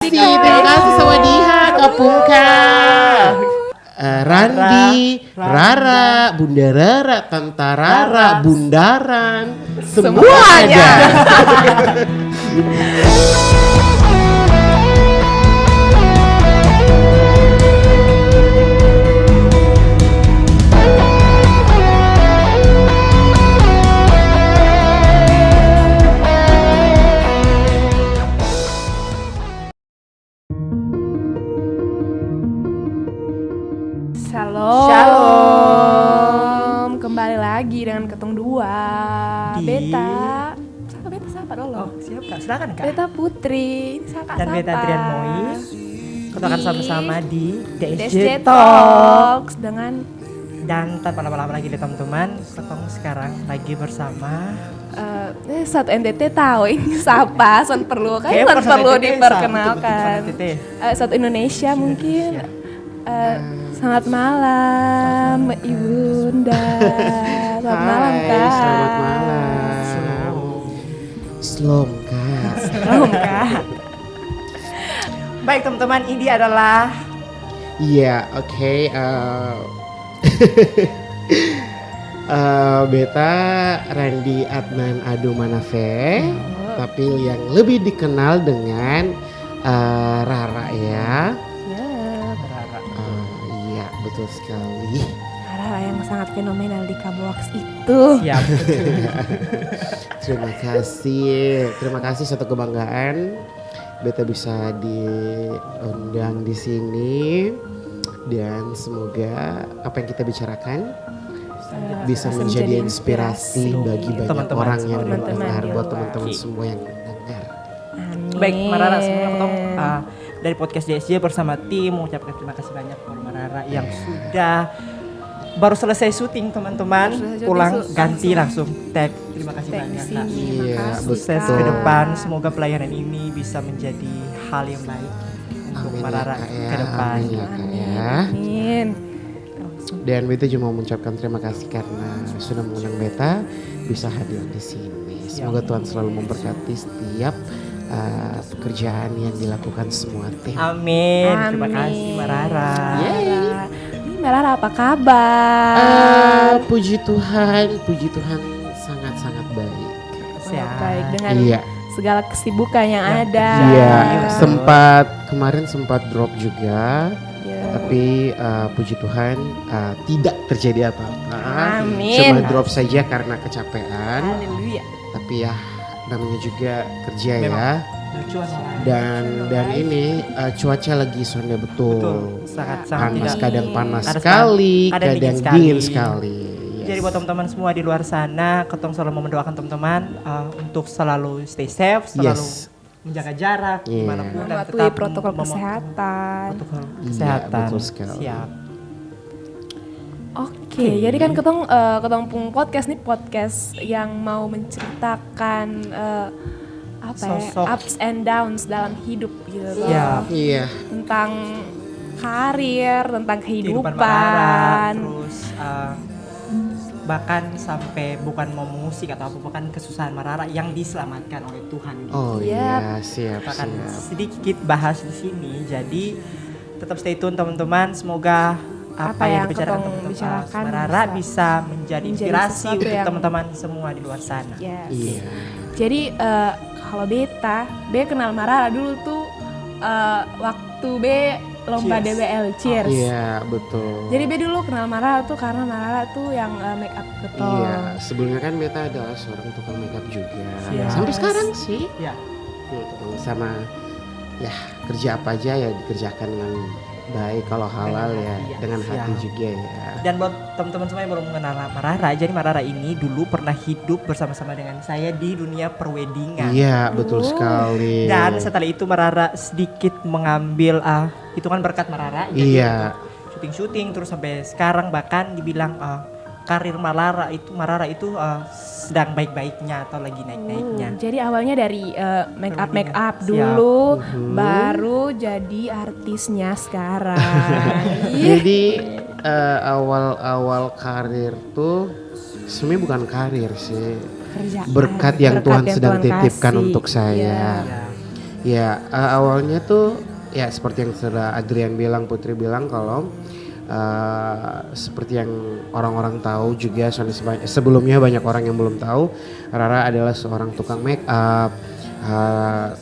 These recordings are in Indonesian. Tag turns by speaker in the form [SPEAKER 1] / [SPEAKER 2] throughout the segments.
[SPEAKER 1] terima kasih Sawadiha Kapungka. Randi, Rara, Bunda Rara, Tanta Rara, Bundaran, semuanya.
[SPEAKER 2] Shalom. Kembali lagi dengan Ketong Dua. Beta. Siapa dulu?
[SPEAKER 3] Oh, siap Kak. Silakan Kak.
[SPEAKER 2] Beta Putri. Ini siapa?
[SPEAKER 3] Dan Beta Trian Mois. Kita akan sama-sama di
[SPEAKER 2] DSJ Talks dengan
[SPEAKER 3] tanpa lama-lama lagi deh teman-teman, Ketong sekarang lagi bersama
[SPEAKER 2] satu NTT tahu ini siapa? Perlu diperkenalkan. Satu Indonesia mungkin. Selamat malam Ibunda. Selamat malam Kak.
[SPEAKER 1] Selamat malam. Slom Kak.
[SPEAKER 3] Baik teman-teman, ini adalah
[SPEAKER 1] oke. Beta Randy Adnan Adu Manafe, tapi yang lebih dikenal dengan Rara ya. Iya betul sekali.
[SPEAKER 2] Rara yang sangat fenomenal di Kabox itu.
[SPEAKER 3] siap.
[SPEAKER 1] Terima kasih satu kebanggaan Beta bisa diundang di sini dan semoga apa yang kita bicarakan bisa menjadi inspirasi bagi banyak
[SPEAKER 3] teman-teman
[SPEAKER 1] orang
[SPEAKER 3] semua,
[SPEAKER 1] yang mendengar, buat
[SPEAKER 2] yang
[SPEAKER 1] teman-teman
[SPEAKER 3] luar.
[SPEAKER 1] semua yang mendengar.
[SPEAKER 3] Baik, Marara semuanya Ketong dari podcast DSJ bersama tim mengucapkan terima kasih banyak kepada Marara yang sudah baru selesai syuting teman-teman, pulang ganti langsung tag. Terima kasih banyak Kak.
[SPEAKER 1] Iya,
[SPEAKER 3] Sukses
[SPEAKER 1] betul.
[SPEAKER 3] ke depan, semoga pelayanan ini bisa menjadi hal yang baik untuk
[SPEAKER 1] Amin ya,
[SPEAKER 3] Marara
[SPEAKER 1] Kak, ya.
[SPEAKER 3] ke depan.
[SPEAKER 1] Amin ya, Kak, ya.
[SPEAKER 2] Amin.
[SPEAKER 1] Dan Beta juga mau mengucapkan terima kasih karena sudah mengundang Beta bisa hadir di sini. Semoga Tuhan selalu memberkati setiap pekerjaan yang dilakukan semua tim.
[SPEAKER 3] Amin. Terima kasih Marara.
[SPEAKER 2] Ini Marara apa kabar?
[SPEAKER 1] Puji Tuhan sangat-sangat baik.
[SPEAKER 3] Siap.
[SPEAKER 2] Baik dengan
[SPEAKER 1] Iya.
[SPEAKER 2] segala kesibukan yang ada.
[SPEAKER 1] Iya, kemarin sempat drop juga.
[SPEAKER 2] Iya.
[SPEAKER 1] Tapi puji Tuhan tidak terjadi apa-apa.
[SPEAKER 2] Amin.
[SPEAKER 1] Cuma drop saja karena kecapean.
[SPEAKER 2] Haleluya.
[SPEAKER 1] Tapi ya namanya juga kerja
[SPEAKER 3] Memang.
[SPEAKER 1] ya.
[SPEAKER 3] Lucuan Marara.
[SPEAKER 1] Dan ini cuaca lagi sonde
[SPEAKER 3] Betul.
[SPEAKER 1] betul.
[SPEAKER 3] Sangat
[SPEAKER 1] Panas, kadang panas
[SPEAKER 3] Kadang
[SPEAKER 1] sekali,
[SPEAKER 3] kadang
[SPEAKER 1] kadang
[SPEAKER 3] dingin
[SPEAKER 1] dingin
[SPEAKER 3] sekali.
[SPEAKER 1] sekali.
[SPEAKER 3] Jadi buat teman-teman semua di luar sana, Ketong selalu mau mendoakan teman-teman untuk selalu stay safe, selalu menjaga jarak
[SPEAKER 1] Iya.
[SPEAKER 3] dimanapun dan
[SPEAKER 2] Mematuhi
[SPEAKER 3] tetap
[SPEAKER 2] protokol kesehatan.
[SPEAKER 3] protokol
[SPEAKER 1] Iya,
[SPEAKER 3] kesehatan.
[SPEAKER 1] betul sekali.
[SPEAKER 3] Siap.
[SPEAKER 2] Oke, jadi kan ketong pung podcast nih podcast yang mau menceritakan
[SPEAKER 3] Sosok.
[SPEAKER 2] ups and downs dalam hidup gitu loh.
[SPEAKER 3] Siap.
[SPEAKER 1] Iya.
[SPEAKER 2] Tentang karir, tentang
[SPEAKER 3] Kehidupan Marara,
[SPEAKER 2] kehidupan.
[SPEAKER 3] terus bahkan sampai bukan mau musik atau apa, bahkan kesusahan Marara yang diselamatkan oleh Tuhan.
[SPEAKER 1] Oh iya, siap.
[SPEAKER 3] Kita akan sedikit bahas di sini. Jadi tetap stay tune teman-teman. Semoga apa yang dibicarakan
[SPEAKER 2] Ketong
[SPEAKER 3] teman-teman
[SPEAKER 2] bicarakan
[SPEAKER 3] Marara bisa menjadi inspirasi
[SPEAKER 2] sesuatu
[SPEAKER 3] untuk
[SPEAKER 2] yang-
[SPEAKER 3] teman-teman semua di luar sana.
[SPEAKER 2] Yes.
[SPEAKER 1] Iya.
[SPEAKER 2] Jadi kalau Beta kenal Marara dulu tuh waktu lomba
[SPEAKER 3] Cheers.
[SPEAKER 2] DBL Cheers.
[SPEAKER 1] Iya, betul.
[SPEAKER 2] Jadi dulu kenal Marara tuh karena Marara tuh yang make up betul.
[SPEAKER 1] Iya, sebelumnya kan Beta adalah seorang tukang makeup juga.
[SPEAKER 3] Siap.
[SPEAKER 1] Sampai sekarang sih.
[SPEAKER 3] Ya,
[SPEAKER 1] Sama ya kerja apa aja ya dikerjakan dengan baik, kalau halal ya
[SPEAKER 3] Iya,
[SPEAKER 1] dengan hati
[SPEAKER 3] siap.
[SPEAKER 1] juga ya.
[SPEAKER 3] dan buat teman-teman semua yang belum mengenal Marara, jadi Marara ini dulu pernah hidup bersama-sama dengan saya di dunia perweddingan.
[SPEAKER 1] Iya, betul sekali.
[SPEAKER 3] Dan setelah itu Marara sedikit mengambil hitungan berkat Marara. Jadi
[SPEAKER 1] Iya.
[SPEAKER 3] untuk syuting-syuting terus sampai sekarang bahkan dibilang karir Marara itu sedang baik-baiknya atau lagi naik-naiknya.
[SPEAKER 2] Jadi awalnya dari make up
[SPEAKER 3] Siap.
[SPEAKER 2] dulu, baru jadi artisnya sekarang.
[SPEAKER 1] Jadi awal karir tuh sebenarnya bukan karir sih.
[SPEAKER 2] Kerjaan,
[SPEAKER 1] Berkat yang Tuhan sedang
[SPEAKER 2] Tuhan
[SPEAKER 1] titipkan
[SPEAKER 2] kasih.
[SPEAKER 1] untuk saya.
[SPEAKER 2] Iya.
[SPEAKER 3] Ya.
[SPEAKER 1] Ya, awalnya tuh ya seperti yang sudah Adrian bilang, Putri bilang kalau seperti yang orang-orang tahu juga sebelumnya banyak orang yang belum tahu, Rara adalah seorang tukang make up,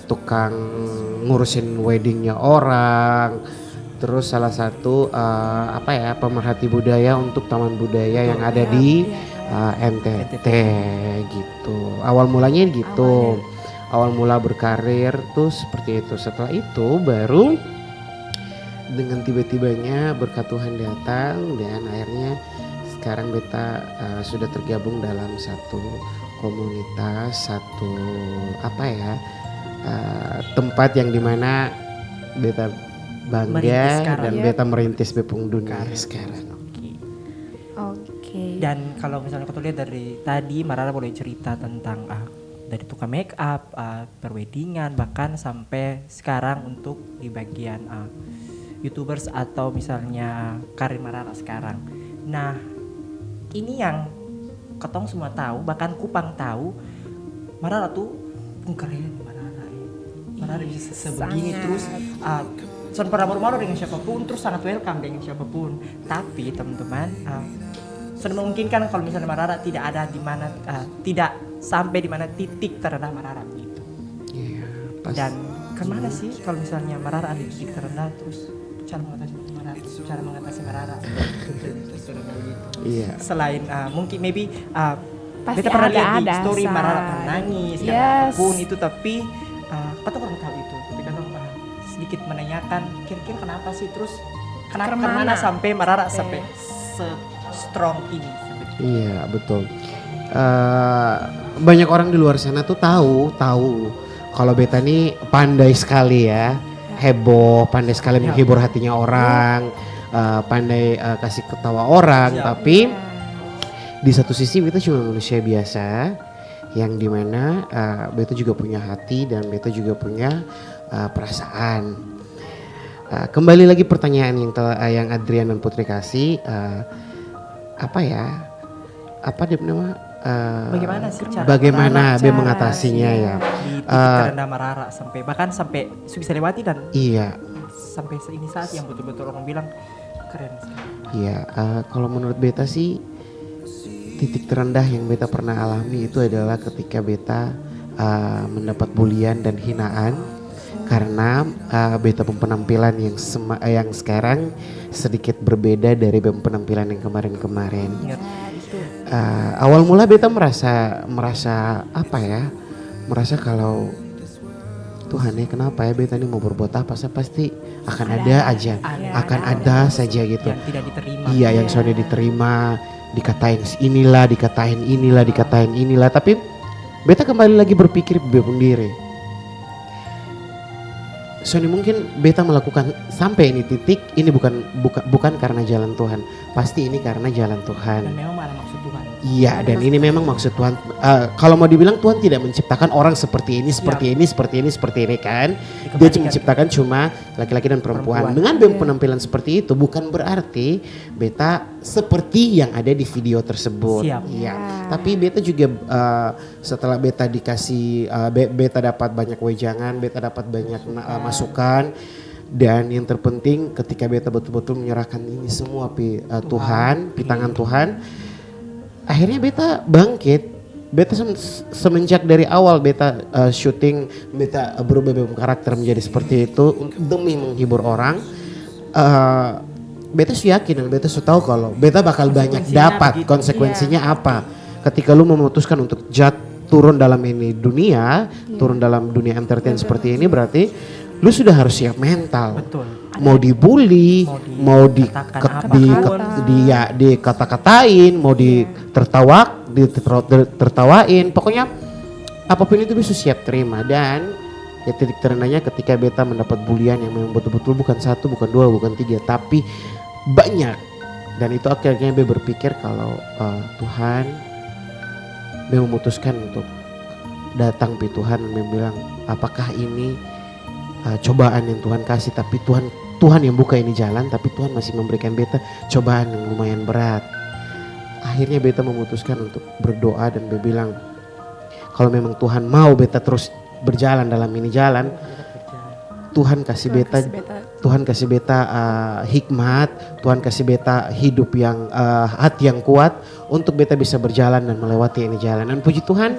[SPEAKER 1] tukang ngurusin weddingnya orang, terus salah satu pemerhati budaya untuk taman budaya yang ada di NTT gitu. Awal mulanya gitu. Awal mula berkarir tuh seperti itu. Setelah itu baru dengan tiba-tibanya berkat Tuhan datang dan akhirnya sekarang beta sudah tergabung dalam satu komunitas, satu tempat yang dimana beta bangga dan beta merintis Bepung Dunia sekarang.
[SPEAKER 2] Oke.
[SPEAKER 3] Dan kalau misalnya kita lihat dari tadi Marara boleh cerita tentang dari tukang make up, perweddingan, bahkan sampai sekarang untuk di bagian YouTubers atau misalnya karir Marara sekarang. Nah, ini yang ketong semua tahu, bahkan Kupang tahu, Marara tuh keren Marara. Marara bisa sebegini terus sangat pernah malu-malu dengan siapapun, terus sangat welcome dengan siapapun. Tapi teman-teman, sudah memungkinkan kalau misalnya Marara tidak ada di mana, tidak sampai di mana titik terendah Marara gitu.
[SPEAKER 1] Iya, pasti.
[SPEAKER 3] Dan kemana sih kalau misalnya Marara ada di titik terendah, terus cara mengatasi Marara.
[SPEAKER 1] Iya.
[SPEAKER 3] Selain mungkin maybe
[SPEAKER 2] Pasti
[SPEAKER 3] beta pernah lihat di
[SPEAKER 2] ada,
[SPEAKER 3] story
[SPEAKER 2] Say.
[SPEAKER 3] Marara pernah nangis pun itu, tapi kita pernah tahu itu. Tapi kan sedikit menanyakan kira-kira kenapa sih, terus kemana sampai Marara sampai strong ini.
[SPEAKER 1] Iya betul. Banyak orang di luar sana tuh tahu kalau beta nih pandai sekali ya, heboh, pandai sekali menghibur hatinya orang, pandai kasih ketawa orang. Tapi di satu sisi beta cuma manusia biasa yang dimana beta juga punya hati dan beta juga punya perasaan. Kembali lagi pertanyaan yang Adrian dan Putri kasih, bagaimana dia mengatasinya ya
[SPEAKER 3] di titik terendah Marara sampai bahkan sampai bisa lewati dan sampai ini saat yang betul-betul orang bilang keren sekali.
[SPEAKER 1] Iya, kalau menurut beta sih titik terendah yang beta pernah alami itu adalah ketika beta mendapat bulian dan hinaan karena beta penampilan yang sekarang sedikit berbeda dari penampilan yang kemarin-kemarin. Awal mula beta merasa kalau Tuhan ya kenapa ya beta ini mau berbuat apa, saya pasti akan ada saja gitu.
[SPEAKER 3] Yang tidak diterima.
[SPEAKER 1] Iya, yang sudah diterima, dikatain inilah, tapi beta kembali lagi berpikir sendiri. Soalnya mungkin beta melakukan sampai ini titik ini bukan karena jalan Tuhan, pasti ini karena jalan Tuhan.
[SPEAKER 3] Dan memang ada maksud Tuhan.
[SPEAKER 1] Iya, dan ini memang maksud Tuhan. Kalau mau dibilang Tuhan tidak menciptakan orang seperti ini kan. Dia menciptakan cuma laki-laki dan perempuan. Dengan penampilan seperti itu bukan berarti beta seperti yang ada di video tersebut. Iya. Tapi beta juga setelah beta dikasih beta dapat banyak wejangan, beta dapat banyak masukan. Dan yang terpenting ketika beta betul-betul menyerahkan ini semua Tuhan, di tangan Tuhan. Akhirnya beta bangkit. Beta semenjak dari awal beta syuting, beta berubah karakter menjadi seperti itu demi menghibur orang. Beta yakin dan beta tahu kalau beta bakal banyak dapat konsekuensinya apa. Ketika lu memutuskan untuk turun dalam dunia entertain seperti ini, berarti lu sudah harus siap mental.
[SPEAKER 3] Betul.
[SPEAKER 1] Mau dibully, mau dikata-katain, mau ditertawain, pokoknya apapun itu bisa siap terima. Dan ya titik terendahnya ketika beta mendapat bulian yang memang betul-betul bukan 1, bukan 2, bukan 3, tapi banyak. Dan itu akhirnya beta berpikir kalau Tuhan beta memutuskan untuk datang ke Tuhan dan bilang apakah ini cobaan yang Tuhan kasih, tapi Tuhan yang buka ini jalan, tapi Tuhan masih memberikan beta cobaan yang lumayan berat. Akhirnya beta memutuskan untuk berdoa dan beta bilang kalau memang Tuhan mau beta terus berjalan dalam ini jalan, Tuhan kasih beta, Tuhan kasih beta hikmat, Tuhan kasih beta hidup yang hati yang kuat untuk beta bisa berjalan dan melewati ini jalan. Dan puji Tuhan,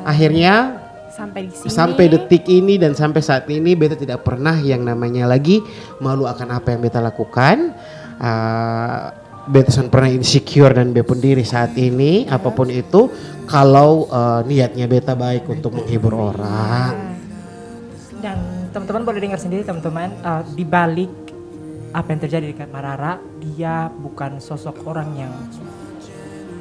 [SPEAKER 1] akhirnya
[SPEAKER 2] sampai di sini,
[SPEAKER 1] sampai detik ini dan sampai saat ini beta tidak pernah yang namanya lagi malu akan apa yang beta lakukan. Beta pernah insecure dan beta pun diri saat ini apapun itu kalau niatnya beta baik untuk menghibur orang.
[SPEAKER 3] Dan teman-teman boleh dengar sendiri teman-teman, di balik apa yang terjadi dengan Marara, dia bukan sosok orang yang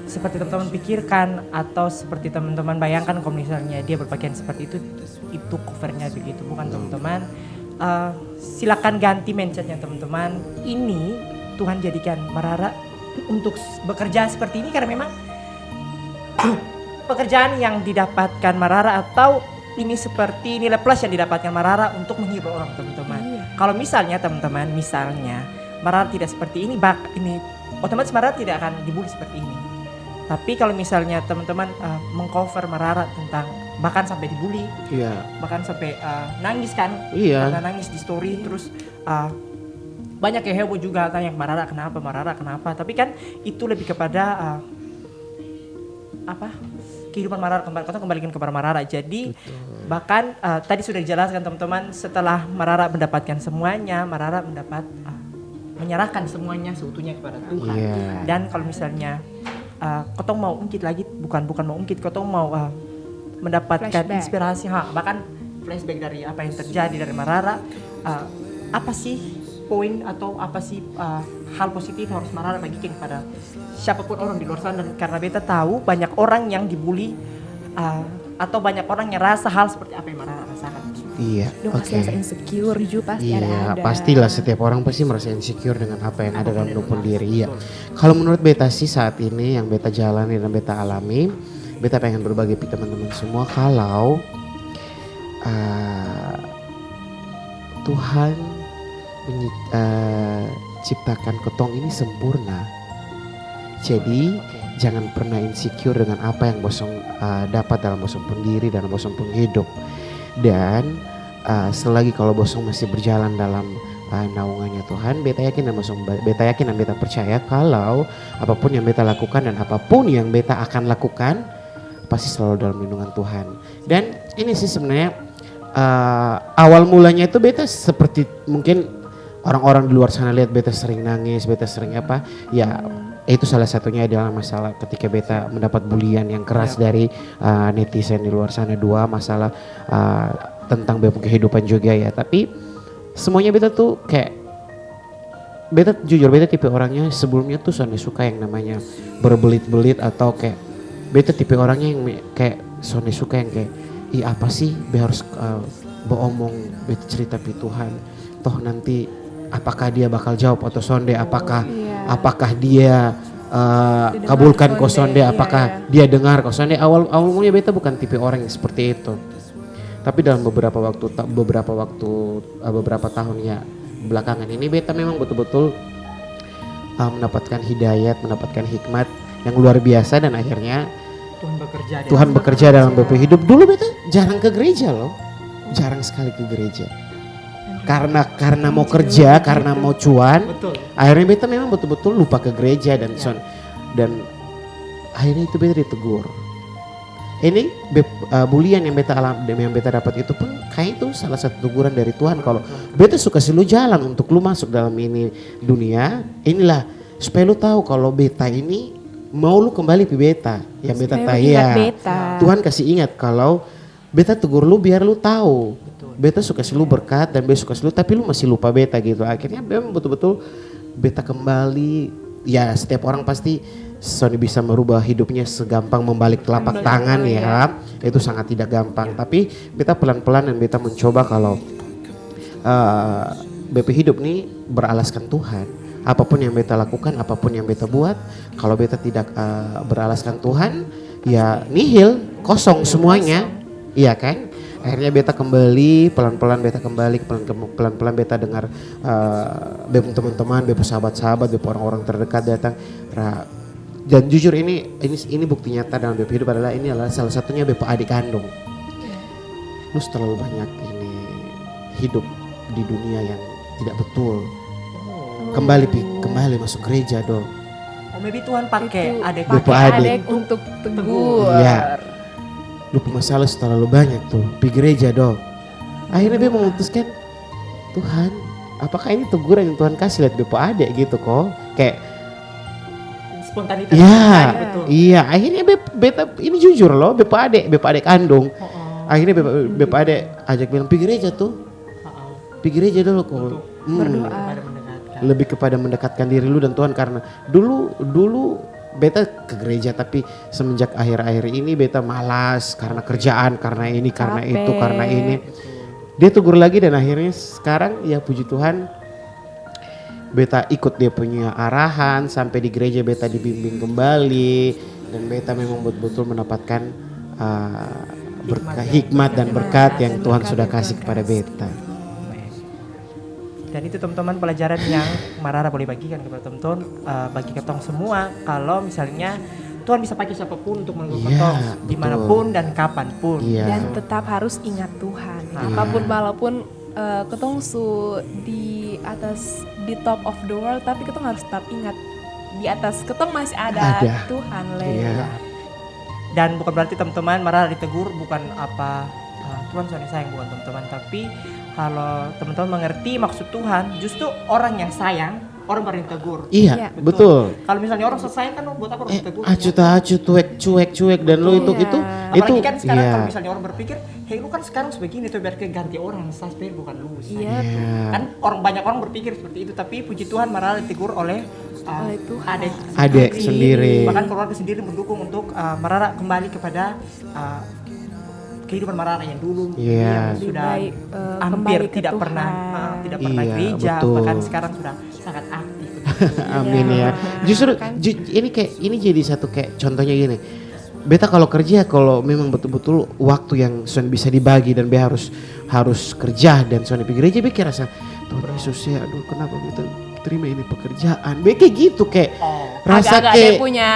[SPEAKER 3] seperti teman-teman pikirkan atau seperti teman-teman bayangkan kalau misalnya dia berpakaian seperti itu covernya begitu, bukan teman-teman. Silakan ganti mindsetnya teman-teman. Ini Tuhan jadikan Marara untuk bekerja seperti ini karena memang pekerjaan yang didapatkan Marara atau ini seperti nilai plus yang didapatkan Marara untuk menghibur orang teman-teman. Kalau misalnya teman-teman, Marara tidak seperti ini, ini otomatis Marara tidak akan dibully seperti ini. Tapi kalau misalnya teman-teman mengcover Marara tentang bahkan sampai dibully, bahkan sampai nangis kan, karena nangis di story, terus banyak yang heboh juga tanya Marara kenapa, tapi kan itu lebih kepada kehidupan Marara, kota kembalikan kepada Marara. Jadi bahkan tadi sudah dijelaskan teman-teman, setelah Marara mendapatkan semuanya, Marara mendapat menyerahkan semuanya seutuhnya kepada Tuhan. Dan kalau misalnya kotong mau ungkit lagi, bukan mau ungkit, kotong mau mendapatkan flashback. Inspirasi, bahkan flashback dari apa yang terjadi dari Marara, apa sih poin atau apa sih hal positif harus Marara bagikan kepada siapapun orang di luar sana. Dan karena beta tahu banyak orang yang dibully atau banyak orang yang rasa hal seperti apa yang Marara rasakan.
[SPEAKER 2] Pasti rasa insecure juga pasti ada.
[SPEAKER 1] Pastilah setiap orang pasti merasa insecure dengan apa yang ada dalam hidup diri. Kalau menurut beta sih saat ini yang beta jalani dan beta alami, beta pengen berbagi ke teman-teman semua kalau Tuhan ciptakan ketong ini sempurna. Jadi jangan pernah insecure dengan apa yang bosong dapat dalam bosong pun diri, dalam bosong pun hidup. Dan selagi kalau bosong masih berjalan dalam naungannya Tuhan, beta yakin dan beta percaya kalau apapun yang beta lakukan dan apapun yang beta akan lakukan pasti selalu dalam lindungan Tuhan. Dan ini sih sebenarnya awal mulanya itu beta seperti mungkin orang-orang di luar sana lihat beta sering nangis, beta sering itu salah satunya adalah masalah ketika beta mendapat bulian yang keras dari netizen di luar sana. Dua masalah tentang kehidupan juga ya. Tapi semuanya beta tuh kayak beta tipe orangnya sebelumnya tuh soalnya suka yang namanya berbelit-belit atau kayak beta tipe orangnya yang kayak soalnya suka yang kayak apa sih harus beromong beta cerita pi Tuhan toh nanti apakah dia bakal jawab atau sonde, apakah dia kabulkan kau sonde, apakah dia dengar kau sonde. Awalnya beta bukan tipe orang yang seperti itu. Tapi dalam beberapa tahun ya belakangan ini beta memang betul-betul mendapatkan hidayat, mendapatkan hikmat yang luar biasa dan akhirnya Tuhan bekerja dalam beta hidup. Dulu beta jarang ke gereja loh. Jarang sekali ke gereja. Karena mau kerja, karena mau cuan, akhirnya beta memang betul-betul lupa ke gereja dan akhirnya itu beta ditegur. Ini bulian yang beta dapat itu pun kayak itu salah satu teguran dari Tuhan kalau beta suka lu jalan untuk lu masuk dalam ini dunia, inilah supaya lu tahu kalau beta ini mau lu kembali ke beta yang beta tahu. Tuhan kasih ingat kalau beta tegur lu biar lu tahu. Beta suka lu berkat dan beta suka lu tapi lu masih lupa beta gitu. Akhirnya memang betul-betul beta kembali. Ya setiap orang pasti bisa merubah hidupnya segampang membalik telapak tangan ya. Itu sangat tidak gampang. Tapi beta pelan-pelan dan beta mencoba kalau beta hidup nih beralaskan Tuhan. Apapun yang beta lakukan, apapun yang beta buat, kalau beta tidak beralaskan Tuhan, ya nihil, kosong semuanya. Iya kan? Akhirnya beta kembali, pelan-pelan beta beta dengar beta teman-teman, beta sahabat-sahabat, beta orang-orang terdekat datang. Dan jujur ini bukti nyata dalam beta hidup adalah salah satunya beta adik kandung. Lu terlalu banyak ini hidup di dunia yang tidak betul. Kembali masuk gereja dong.
[SPEAKER 3] Oh, maybe Tuhan pakai
[SPEAKER 2] Itu
[SPEAKER 3] adek
[SPEAKER 1] Bepa
[SPEAKER 2] pakai
[SPEAKER 1] adik.
[SPEAKER 2] adek untuk tegur.
[SPEAKER 1] Iya. Lu masalah terlalu banyak tuh, pergi gereja dong. Akhirnya dia memutuskan, Tuhan, apakah ini teguran yang Tuhan kasih lihat Bepa adik gitu kok? Kayak,
[SPEAKER 3] spontanitas.
[SPEAKER 1] iya,
[SPEAKER 3] Betul.
[SPEAKER 1] iya. Akhirnya beta ini jujur loh, Bepa adik kandung. Akhirnya Bepa adik ajak bilang pergi gereja tuh, pergi gereja dulu kok.
[SPEAKER 2] Berdoa.
[SPEAKER 3] Kepada mendekatkan.
[SPEAKER 1] Lebih kepada mendekatkan diri lu dan Tuhan, karena dulu beta ke gereja, tapi semenjak akhir-akhir ini beta malas karena kerjaan, karena ini, karena
[SPEAKER 2] Capek.
[SPEAKER 1] itu, karena ini. Dia tegur lagi dan akhirnya sekarang ya puji Tuhan beta ikut dia punya arahan, sampai di gereja beta dibimbing kembali dan beta memang betul-betul mendapatkan hikmat dan berkat yang Tuhan sudah kasih kepada beta.
[SPEAKER 3] Dan itu teman-teman pelajaran yang Marara boleh bagikan kepada teman-teman, bagi ketong semua, kalau misalnya Tuhan bisa pakai siapapun untuk menegur
[SPEAKER 1] Iya,
[SPEAKER 3] ketong
[SPEAKER 1] betul.
[SPEAKER 3] dimanapun dan kapanpun.
[SPEAKER 1] Iya.
[SPEAKER 2] Dan tetap harus ingat Tuhan. Apapun walaupun ketong di atas, di top of the world, tapi ketong harus tetap ingat di atas ketong masih ada Tuhan le.
[SPEAKER 1] Iya.
[SPEAKER 3] Dan bukan berarti teman-teman Marara ditegur bukan apa Tuhan sudah sayang, bukan teman-teman, tapi kalau teman-teman mengerti maksud Tuhan, justru orang yang sayang, orang baru ditegur.
[SPEAKER 1] Iya, betul.
[SPEAKER 3] Kalau misalnya orang sayang kan buat apa orang ditegur?
[SPEAKER 1] Acu cuek dan lu itu
[SPEAKER 3] Apalagi kan sekarang
[SPEAKER 1] iya.
[SPEAKER 3] kalau misalnya orang berpikir, hei lu kan sekarang sebegini tuh biar ganti orang, saya bukan lu.
[SPEAKER 2] Iya.
[SPEAKER 3] Kan banyak orang berpikir seperti itu, tapi puji Tuhan Marara ditegur oleh
[SPEAKER 2] Oleh Tuhan.
[SPEAKER 1] Adik sendiri.
[SPEAKER 3] Bahkan keluarga sendiri mendukung untuk Marara kembali kepada kehidupan Marara yang dulu,
[SPEAKER 1] Iya.
[SPEAKER 3] yang sudah
[SPEAKER 2] Lebih baik,
[SPEAKER 3] hampir
[SPEAKER 2] kembali ke
[SPEAKER 3] tidak
[SPEAKER 2] Tuhan.
[SPEAKER 3] pernah
[SPEAKER 1] Iya,
[SPEAKER 3] gereja,
[SPEAKER 1] betul.
[SPEAKER 3] bahkan sekarang sudah sangat aktif.
[SPEAKER 1] Amin ya. Justru ini jadi satu kayak contohnya gini. Beta kalau kerja, kalau memang betul-betul waktu yang sudah bisa dibagi dan beta harus kerja dan sudah pergi gereja, beta rasa Tuhan Yesus ya, aduh kenapa beta terima ini pekerjaan, beta kayak gitu kayak rasa
[SPEAKER 2] Agak-agak
[SPEAKER 1] kayak
[SPEAKER 2] dia punya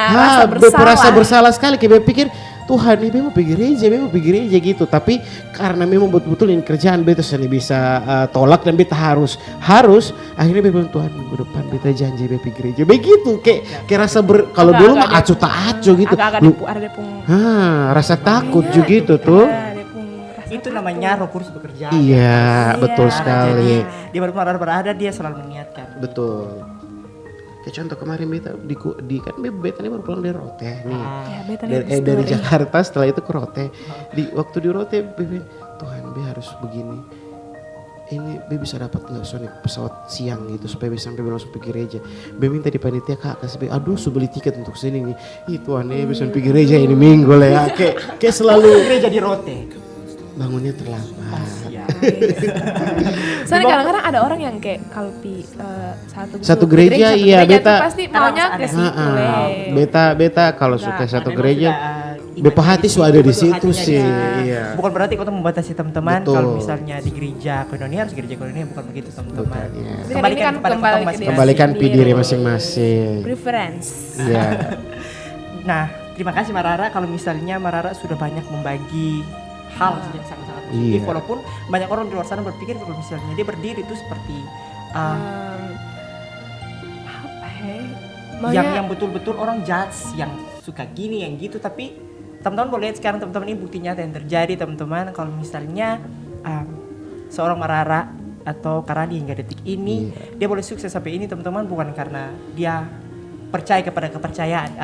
[SPEAKER 1] beta rasa bersalah sekali, kayak beta pikir Tuhan ini mau pergi gereja gitu, tapi karena memang betul-betul ini kerjaan beta sudah bisa tolak dan beta harus akhirnya beta bilang Tuhan minggu depan beta janji beta pergi gereja begitu, kayak rasa kalau dulu mah acu tak acu gitu.
[SPEAKER 2] Agak-agak ada pun.
[SPEAKER 1] Rasa takut juga gitu tuh.
[SPEAKER 3] Itu namanya Roh Kudus bekerja.
[SPEAKER 1] Iya, betul
[SPEAKER 2] Iya.
[SPEAKER 1] sekali.
[SPEAKER 3] Jadi di mana Marara berada dia selalu mengingatkan.
[SPEAKER 1] Betul. Kayak contoh kemarin beta kan beta ini baru pulang dari Rote nih.
[SPEAKER 2] Ya, beta
[SPEAKER 1] Dari Jakarta, setelah itu ke Rote. Waktu di Rote bebe, Tuhan be harus begini. Ini be bisa dapat nggak soalnya pesawat siang gitu supaya bisa sampai langsung pergi gereja. Be minta di panitia kak kasih be, aduh su beli tiket untuk sini nih. Itu aneh bisa pergi gereja ini minggu lah ya. Kayak selalu
[SPEAKER 3] Gereja di Rote.
[SPEAKER 1] bangunnya terlambat.
[SPEAKER 2] Soalnya kadang-kadang ada orang yang kayak kalau di
[SPEAKER 1] Satu gereja, iya,
[SPEAKER 2] tuh
[SPEAKER 1] beta
[SPEAKER 2] pasti maunya ke situ le.
[SPEAKER 1] Beta kalau suka satu
[SPEAKER 3] Memang
[SPEAKER 1] gereja,
[SPEAKER 3] sudah,
[SPEAKER 1] bepa hati sudah ada di
[SPEAKER 3] betul
[SPEAKER 1] situ
[SPEAKER 3] hatinya
[SPEAKER 1] sih.
[SPEAKER 3] dia.
[SPEAKER 1] Iya.
[SPEAKER 3] Bukan berarti kau membatasi teman-teman
[SPEAKER 1] Betul.
[SPEAKER 3] kalau misalnya di gereja koinonia harus gereja koinonia, bukan begitu teman-teman.
[SPEAKER 1] Bukan, iya.
[SPEAKER 2] Ini kan
[SPEAKER 3] kepada
[SPEAKER 2] kembali
[SPEAKER 3] ketong
[SPEAKER 2] ke
[SPEAKER 3] masing-masing.
[SPEAKER 1] Kembalikan
[SPEAKER 2] sendiri.
[SPEAKER 1] diri masing-masing.
[SPEAKER 2] Preference.
[SPEAKER 1] Iya.
[SPEAKER 3] Nah, terima kasih Marara kalau misalnya Marara sudah banyak membagi hal yang sangat-sangat positif,
[SPEAKER 1] Iya.
[SPEAKER 3] walaupun banyak orang di luar sana berpikir kalau misalnya dia berdiri itu seperti
[SPEAKER 2] Apa ya?
[SPEAKER 3] yang betul-betul orang judge, yang suka gini yang gitu, tapi teman-teman boleh lihat sekarang teman-teman ini bukti nyata yang terjadi teman-teman, kalau misalnya seorang Marara atau Karani hingga detik ini dia boleh sukses sampai ini teman-teman, bukan karena dia percaya kepada kepercayaan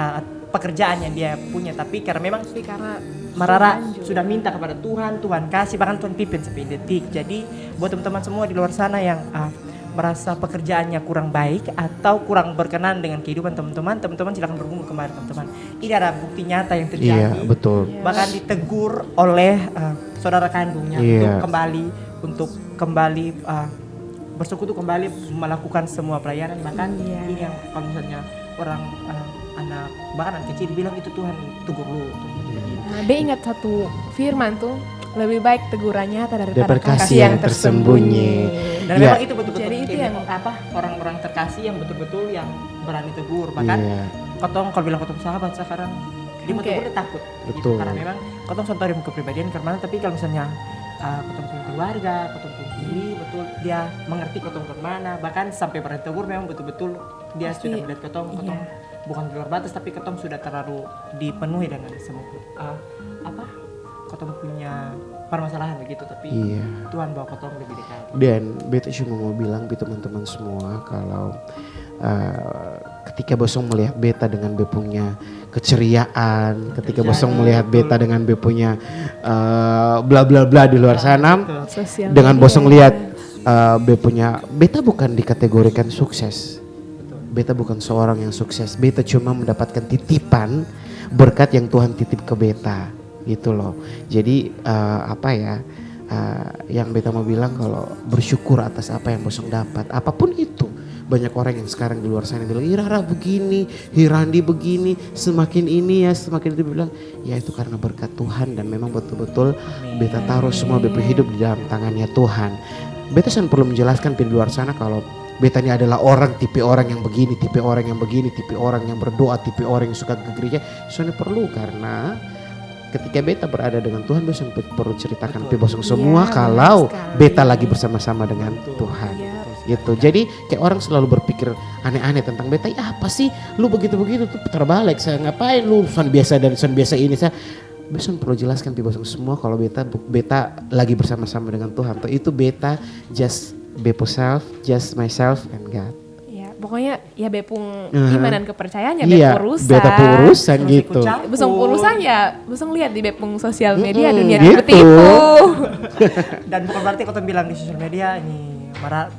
[SPEAKER 3] pekerjaan yang dia punya, tapi karena memang
[SPEAKER 2] Karena
[SPEAKER 3] Marara sudah minta kepada Tuhan, Tuhan kasih, bahkan Tuhan pimpin sampai detik. Jadi buat teman-teman semua di luar sana yang merasa pekerjaannya kurang baik atau kurang berkenan dengan kehidupan teman-teman silakan bergumul kembali teman-teman. Ini ada bukti nyata yang terjadi.
[SPEAKER 1] Iya, betul.
[SPEAKER 3] Bahkan ditegur oleh saudara kandungnya
[SPEAKER 1] Iya.
[SPEAKER 3] untuk kembali bersekutu kembali melakukan semua pelayanan, bahkan ini yang kalau misalnya orang anak bahkan anak kecil bilang itu Tuhan tegur lu tuh.
[SPEAKER 2] Nah, dia ingat satu firman tuh, lebih baik tegurannya daripada
[SPEAKER 1] Daripada
[SPEAKER 2] kasih yang tersembunyi.
[SPEAKER 3] Dan
[SPEAKER 1] Iya.
[SPEAKER 3] memang itu betul-betul
[SPEAKER 2] Jadi itu
[SPEAKER 3] kayak
[SPEAKER 2] yang
[SPEAKER 3] orang-orang terkasih yang betul-betul yang berani tegur, bahkan
[SPEAKER 1] Iya.
[SPEAKER 3] kalau bilang ketemu sahabat sekarang dia
[SPEAKER 2] Oke.
[SPEAKER 3] betul-betul takut gitu.
[SPEAKER 1] Betul.
[SPEAKER 3] Karena memang kotong contoh dari kepribadian karena, tapi kalau misalnya ketemu keluarga, ketemu diri, betul dia mengerti ketemu kemana, bahkan sampai bertegur memang betul-betul dia
[SPEAKER 2] Pasti,
[SPEAKER 3] sudah melihat ketemu bukan di luar batas tapi ketemu sudah terlalu dipenuhi dengan semua ketemu punya permasalahan begitu, tapi Tuhan bawa ketemu lebih dekat.
[SPEAKER 1] Dan beta cuma mau bilang ke teman-teman semua kalau ketika bosong melihat beta dengan be punya keceriaan, ketika bosong melihat beta dengan be punya bla bla bla di luar sana,
[SPEAKER 2] Sosial
[SPEAKER 1] dengan
[SPEAKER 2] media.
[SPEAKER 1] bosong lihat be punya, beta bukan dikategorikan sukses. Beta bukan seorang yang sukses. Beta cuma mendapatkan titipan berkat yang Tuhan titip ke beta, gitu loh. Jadi yang beta mau bilang kalau bersyukur atas apa yang bosong dapat, apapun itu. Banyak orang yang sekarang di luar sana bilang, Rara begini, Hirandi begini, semakin ini ya, semakin itu bilang, ya itu karena berkat Tuhan dan memang betul-betul beta taruh semua beta hidup di dalam tangannya Tuhan. Beta kan perlu menjelaskan di luar sana kalau beta ini adalah tipe orang yang begini, tipe orang yang begini, tipe orang yang berdoa, tipe orang yang suka ke gereja. Soalnya perlu karena ketika beta berada dengan Tuhan, beta perlu ceritakan ke bosong semua kalau beta lagi bersama-sama dengan Tuhan. Gitu. Jadi kayak orang selalu berpikir aneh-aneh tentang beta. Ya apa sih lu begitu-begitu tuh terbalik. Saya ngapain lu son biasa dan son biasa ini. Saya besok perlu jelaskan ke bosong semua kalau beta lagi bersama-sama dengan Tuhan. Itu beta just be myself, just myself and God.
[SPEAKER 2] Ya, pokoknya ya bepung iman dan kepercayaannya urusan.
[SPEAKER 1] Beta urusan gitu.
[SPEAKER 2] Besong urusan ya, besong lihat di bepung sosial media dunia
[SPEAKER 1] gitu.
[SPEAKER 2] seperti itu.
[SPEAKER 3] Dan bukan berarti kalau bilang di sosial media ini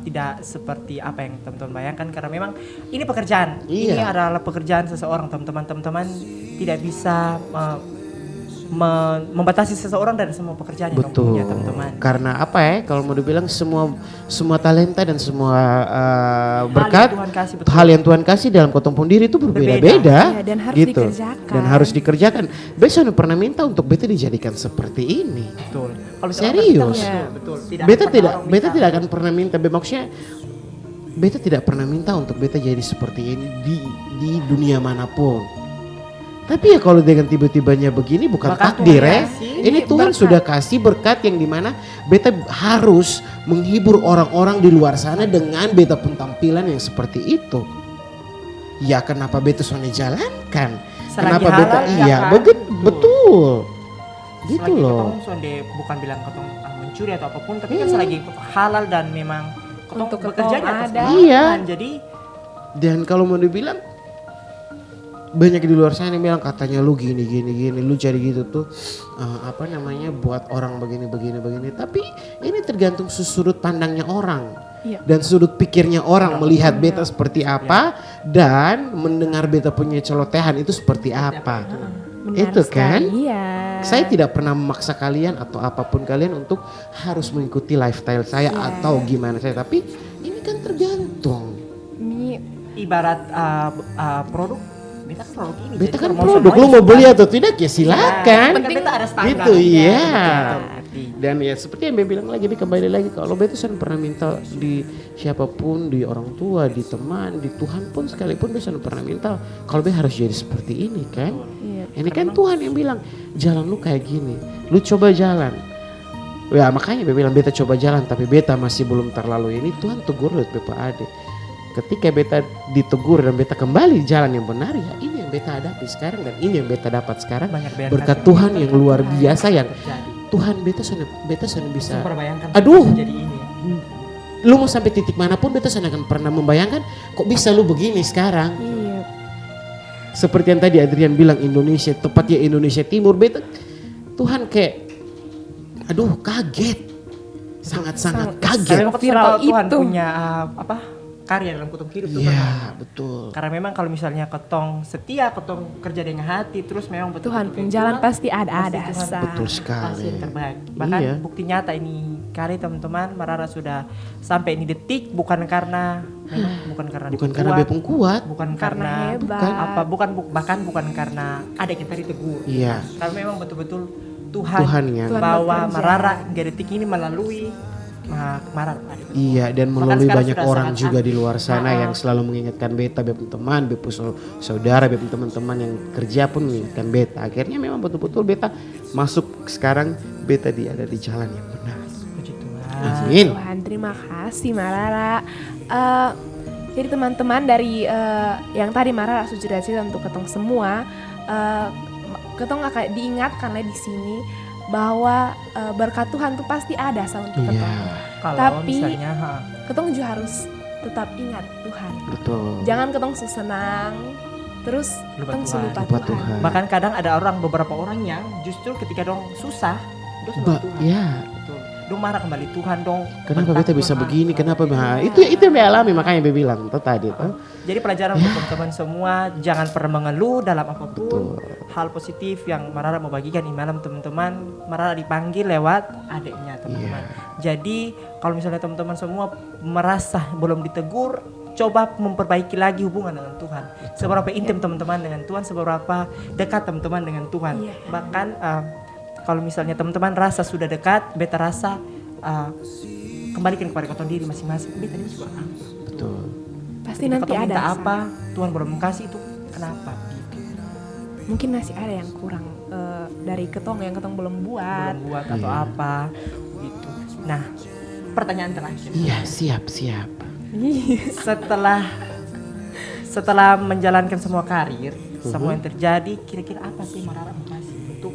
[SPEAKER 3] tidak seperti apa yang teman-teman bayangkan, karena memang ini pekerjaan. Ini adalah pekerjaan seseorang, teman-teman tidak bisa membatasi seseorang dari semua pekerjaan yang kamu punya, teman-teman.
[SPEAKER 1] Karena apa ya? Kalau mau dibilang semua talenta dan semua berkat, hal yang Tuhan kasih dalam ketemu diri itu berbeda-beda.
[SPEAKER 2] Dan harus
[SPEAKER 1] gitu.
[SPEAKER 2] dikerjakan.
[SPEAKER 1] Dan harus dikerjakan. Besok pernah minta untuk beta dijadikan seperti ini.
[SPEAKER 3] Betul. Kalau
[SPEAKER 1] serius.
[SPEAKER 3] Betul.
[SPEAKER 1] Beta tidak akan pernah minta. Maksudnya beta tidak pernah minta untuk beta jadi seperti ini di dunia manapun. Tapi ya kalau dengan tiba-tibanya begini bukan takdir ya. Ini Tuhan berkat. Sudah kasih berkat yang dimana beta harus menghibur orang-orang di luar sana dengan beta pun tampilan yang seperti itu. Ya kenapa beta soalnya jalankan?
[SPEAKER 3] Selagi
[SPEAKER 1] kenapa beta betul. Gitu
[SPEAKER 3] selagi
[SPEAKER 1] loh.
[SPEAKER 3] Bukan bilang ketong mencuri atau apapun, tapi kan selagi halal dan memang ketong bekerja atas
[SPEAKER 1] Tuhan.
[SPEAKER 3] Jadi
[SPEAKER 1] dan kalau mau dibilang banyak di luar sana yang bilang katanya lu gini lu jadi gitu tuh buat orang begini. Tapi ini tergantung sudut pandangnya orang dan sudut pikirnya orang melihat beta seperti apa dan mendengar beta punya celotehan itu seperti apa. Itu kan saya tidak pernah memaksa kalian atau apapun kalian untuk harus mengikuti lifestyle saya atau gimana saya, tapi ini kan tergantung.
[SPEAKER 3] Ibarat produk.
[SPEAKER 1] Beta kan produk, lu mau beli atau tidak ya silakan.
[SPEAKER 3] Penting beta ada standar.
[SPEAKER 1] Gitu Dan ya seperti yang beta bilang lagi, kembali lagi kalau beta pernah minta di siapapun, di orang tua, di teman, di Tuhan pun sekalipun beta pernah minta kalau beta harus jadi seperti ini kan. Ini kan Tuhan yang bilang jalan lu kayak gini, lu coba jalan. Ya makanya beta bilang beta coba jalan tapi beta masih belum terlalu ini. Tuhan tegur lihat beta adik. Ketika beta ditegur dan beta kembali jalan yang benar, ya ini yang beta hadapi sekarang dan ini yang beta dapat sekarang. Berkat Tuhan yang luar biasa yang Tuhan beta sana bisa. Aduh, lu mau sampai titik manapun beta sana akan pernah membayangkan kok bisa lu begini sekarang. Seperti yang tadi Adrian bilang Indonesia, tepatnya Indonesia Timur, beta Tuhan kayak aduh kaget. Sangat-sangat kaget.
[SPEAKER 3] Viral Tuhan punya karya dalam kutub hidup tuh.
[SPEAKER 1] Iya betul.
[SPEAKER 3] Karena memang kalau misalnya ketong setia, ketong kerja dengan hati, terus memang betul
[SPEAKER 2] Tuhan pun jalan pasti ada.
[SPEAKER 1] Betul sekali.
[SPEAKER 3] Pasti yang terbaik. Bahkan bukti nyata ini karya teman-teman, Marara sudah sampai ini detik bukan karena
[SPEAKER 1] bepung kuat,
[SPEAKER 3] bukan karena
[SPEAKER 2] hebat.
[SPEAKER 3] bukan karena ada yang tadi tegur.
[SPEAKER 1] Iya.
[SPEAKER 3] Karena memang betul-betul Tuhan
[SPEAKER 1] yang
[SPEAKER 3] bawa Marara hingga detik ini melalui Marara.
[SPEAKER 1] Iya, dan
[SPEAKER 3] Bahkan
[SPEAKER 1] melalui
[SPEAKER 3] sekarang
[SPEAKER 1] banyak
[SPEAKER 3] sudah
[SPEAKER 1] orang
[SPEAKER 3] sangat
[SPEAKER 1] juga di
[SPEAKER 3] aktif.
[SPEAKER 1] luar sana yang selalu mengingatkan beta, beta teman, beta saudara, beta teman-teman yang kerja pun mengingatkan beta. Akhirnya memang betul-betul beta masuk sekarang, beta ada di jalan yang benar.
[SPEAKER 3] Puji Tuhan.
[SPEAKER 1] Amin.
[SPEAKER 2] Tuhan, terima kasih Marara. Jadi teman-teman dari yang tadi Marara sudah cerita untuk ketong semua, ketong akan diingatkan di sini bahwa berkat Tuhan tuh pasti ada untuk ketong.
[SPEAKER 1] Iya,
[SPEAKER 3] Kalau
[SPEAKER 2] Tapi
[SPEAKER 3] misalnya
[SPEAKER 2] ketong juga harus tetap ingat Tuhan.
[SPEAKER 1] betul.
[SPEAKER 2] Jangan ketong senang, terus
[SPEAKER 3] Lupa
[SPEAKER 2] ketong
[SPEAKER 3] Tuhan.
[SPEAKER 2] lupa
[SPEAKER 1] Lupa
[SPEAKER 2] Tuhan.
[SPEAKER 1] Tuhan.
[SPEAKER 3] bahkan kadang ada beberapa orang yang justru ketika dong susah, dong sama Tuhan.
[SPEAKER 1] Ya,
[SPEAKER 3] Betul. Dong marah kembali Tuhan dong.
[SPEAKER 1] kenapa
[SPEAKER 3] bentak
[SPEAKER 1] beta bisa
[SPEAKER 3] Tuhan.
[SPEAKER 1] begini? Kenapa? Itu yang beta alami, makanya beta bilang tuh tadi tuh.
[SPEAKER 3] Jadi pelajaran untuk teman-teman semua, jangan pernah mengeluh dalam apapun.
[SPEAKER 1] Betul.
[SPEAKER 3] Hal positif yang Marara mau bagikan di malam teman-teman, Marara dipanggil lewat adiknya teman-teman. Jadi kalau misalnya teman-teman semua merasa belum ditegur, coba memperbaiki lagi hubungan dengan Tuhan. Seberapa intim teman-teman dengan Tuhan, seberapa dekat teman-teman dengan Tuhan.
[SPEAKER 2] Iya.
[SPEAKER 3] Bahkan kalau misalnya teman-teman rasa sudah dekat, beta rasa kembalikan kepada kota diri masing-masing. Beta ini juga apa?
[SPEAKER 1] Betul.
[SPEAKER 2] Pasti
[SPEAKER 3] Ketika
[SPEAKER 2] nanti
[SPEAKER 3] kau minta
[SPEAKER 2] ada
[SPEAKER 3] apa, Tuhan belum kasih itu kenapa?
[SPEAKER 2] mungkin masih ada yang kurang dari ketong yang ketong belum buat.
[SPEAKER 3] Belum buat atau
[SPEAKER 1] Iya.
[SPEAKER 3] apa gitu. Nah, pertanyaan terakhir.
[SPEAKER 1] Iya, siap.
[SPEAKER 3] Setelah menjalankan semua karir, semua yang terjadi, kira-kira apa sih Marara mau kasih untuk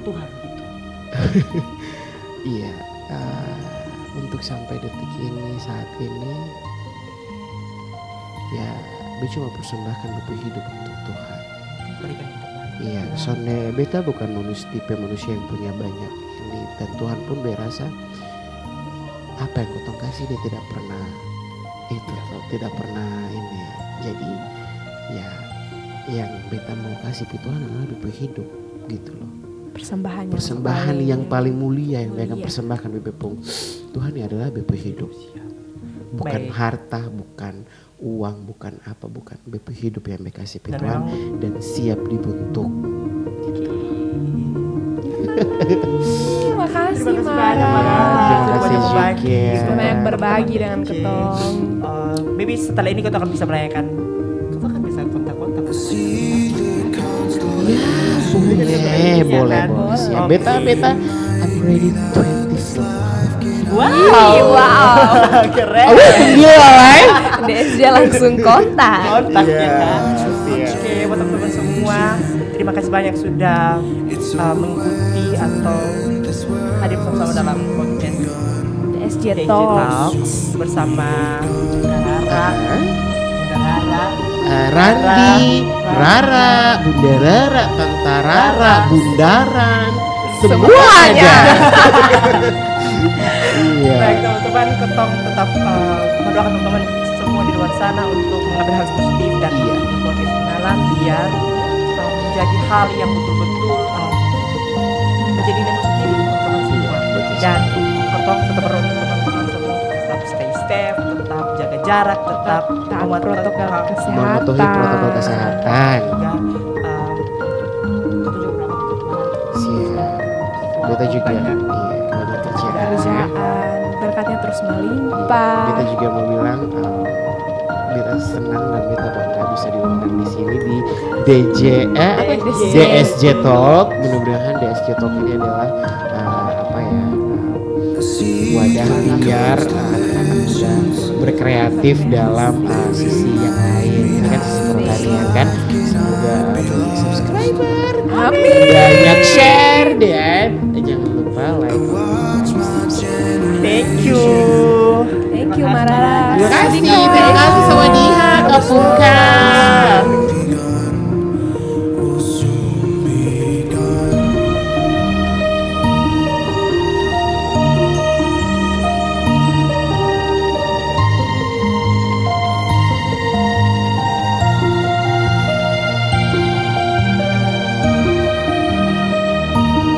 [SPEAKER 3] Tuhan gitu?
[SPEAKER 1] Iya, untuk sampai detik ini, saat ini, ya, beta cuma persembahkan beta hidup untuk Tuhan.
[SPEAKER 3] Berikan yang terbaik.
[SPEAKER 1] Iya, soalnya beta bukan tipe manusia yang punya banyak ini, dan Tuhan pun berasa apa yang kau kasih dia tidak pernah itu, tidak pernah ini ya. Jadi, ya, yang beta mau kasih ke Tuhan adalah beta hidup gitu loh. Persembahan yang paling mulia yang dia akan
[SPEAKER 2] mulia.
[SPEAKER 1] persembahkan bebe pung Tuhan ini adalah bebe hidup, bukan
[SPEAKER 3] Baik.
[SPEAKER 1] harta, bukan uang, bukan apa, bukan bebe hidup yang bebe kasih ke
[SPEAKER 3] Dan
[SPEAKER 1] Tuhan
[SPEAKER 3] memang-
[SPEAKER 1] dan siap dibentuk.
[SPEAKER 2] Terima kasih
[SPEAKER 3] banyak,
[SPEAKER 2] Marara.
[SPEAKER 1] Terima kasih
[SPEAKER 3] Sudah berbagi.
[SPEAKER 1] juga.
[SPEAKER 2] Sudah banyak berbagi dengan
[SPEAKER 3] Oke.
[SPEAKER 2] ketong.
[SPEAKER 3] Maybe setelah ini kita akan bisa merayakan. Kita kan bisa kontak-kontak.
[SPEAKER 1] Boleh.
[SPEAKER 3] Boleh.
[SPEAKER 1] Siap.
[SPEAKER 3] Oke.
[SPEAKER 1] Beta, I'm ready 20
[SPEAKER 3] Wow. Keren.
[SPEAKER 1] Gila, right?
[SPEAKER 2] DSJ langsung kontak.
[SPEAKER 3] Kontak
[SPEAKER 1] Iya,
[SPEAKER 3] ya.
[SPEAKER 1] siap.
[SPEAKER 3] Oke, buat teman-teman semua, terima kasih banyak sudah mengikuti atau hadir bersama dalam podcast
[SPEAKER 2] DSJ
[SPEAKER 3] KJ
[SPEAKER 2] Talks.
[SPEAKER 3] Talks bersama Rara,
[SPEAKER 1] Randi, Rara, Bunda Rara, Tante Rara, Bundaran, semuanya. Iya.
[SPEAKER 3] Baik teman-teman, ketong tetap mendoakan teman-teman semua di luar sana untuk mengambil hal positif dan
[SPEAKER 1] Iya.
[SPEAKER 3] podcast malam biar menjadi hal yang betul-betul menjadi nilai positif untuk teman semua.
[SPEAKER 1] Betul.
[SPEAKER 3] Dan ketong tetap perlu teman-teman semua tetap stay safe, tetap jaga jarak, tetap
[SPEAKER 2] Taat
[SPEAKER 3] mematuhi
[SPEAKER 2] protokol kesehatan.
[SPEAKER 1] Mematuhi protokol kesehatan.
[SPEAKER 3] juga kita juga berapa
[SPEAKER 1] Siap. Beta juga,
[SPEAKER 3] banyak.
[SPEAKER 1] iya, banyak kerjaan.
[SPEAKER 2] Kerjaan, berkatnya terus melimpah.
[SPEAKER 1] Beta juga mau bilang, beta senang dan beta bangga bisa diundang di sini di DSJ Talk. Mudah-mudahan DSJ Talk ini adalah wadah biar anak-anak muda berkreatif dalam sisi yang lain. Ini kan sisi pertanian kan. Semoga banyak subscriber,
[SPEAKER 2] Amin.
[SPEAKER 1] banyak share dan jangan lupa like.
[SPEAKER 3] Thank you.
[SPEAKER 2] Thank you Marara.
[SPEAKER 1] Terima kasih, terima kasih. Sawadee, Kapungka.